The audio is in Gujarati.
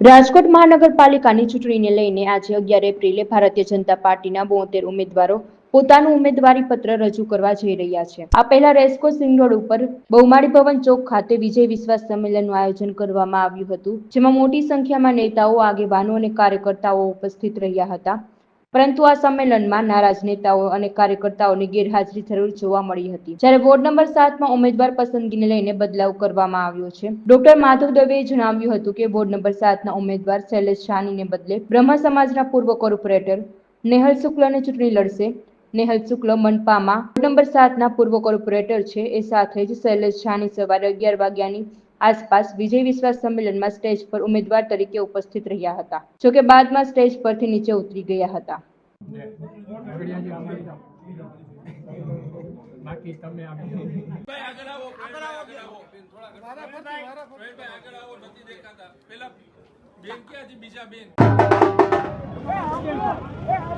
રાજકોટ મહાનગરપાલિકાની ચૂંટણીને લઈને આજે 11 એપ્રિલે ભારતીય જનતા પાર્ટીના 72 ઉમેદવારો પોતાનું ઉમેદવારી પત્ર રજૂ કરવા જઈ રહ્યા છે। આ પહેલા રેસકોર્સ રિંગ રોડ ઉપર બહુમાળી ભવન ચોક ખાતે વિજય વિશ્વાસ સંમેલનનું આયોજન કરવામાં આવ્યું હતું, જેમાં મોટી સંખ્યામાં નેતાઓ, આગેવાનો અને કાર્યકર્તાઓ ઉપસ્થિત રહ્યા હતા। પરંતુ આ સંમેલનમાં નારાજ નેતાઓ અને કાર્યકર્તાઓની ગેરહાજરી જરૂર જોવા મળી હતી। જ્યારે વોર્ડ નંબર 7માં ઉમેદવાર પસંદગીને લઈને બદલાવ કરવામાં આવ્યો છે। ડોક્ટર માધવ દવેએ જણાવ્યું હતું કે વોર્ડ નંબર 7ના ઉમેદવાર શૈલેષ શાનીને બદલે બ્રહ્મા સમાજના પૂર્વ કોર્પોરેટર નેહલ શુક્લને ચૂંટણી લડશે। નેહલ શુક્લ મનપામાં વોર્ડ નંબર 7ના પૂર્વ કોર્પોરેટર છે। એ સાથે જ શૈલેષ શાની સવારે 11 વાગ્યાની આસપાસ વિજય વિશ્વાસ સંમેલનમાં સ્ટેજ પર ઉમેદવાર તરીકે ઉપસ્થિત રહ્યા હતા, જોકે બાદમાં સ્ટેજ પરથી નીચે ઉતરી ગયા હતા। બેન ક્યાં છે? બીજા બેન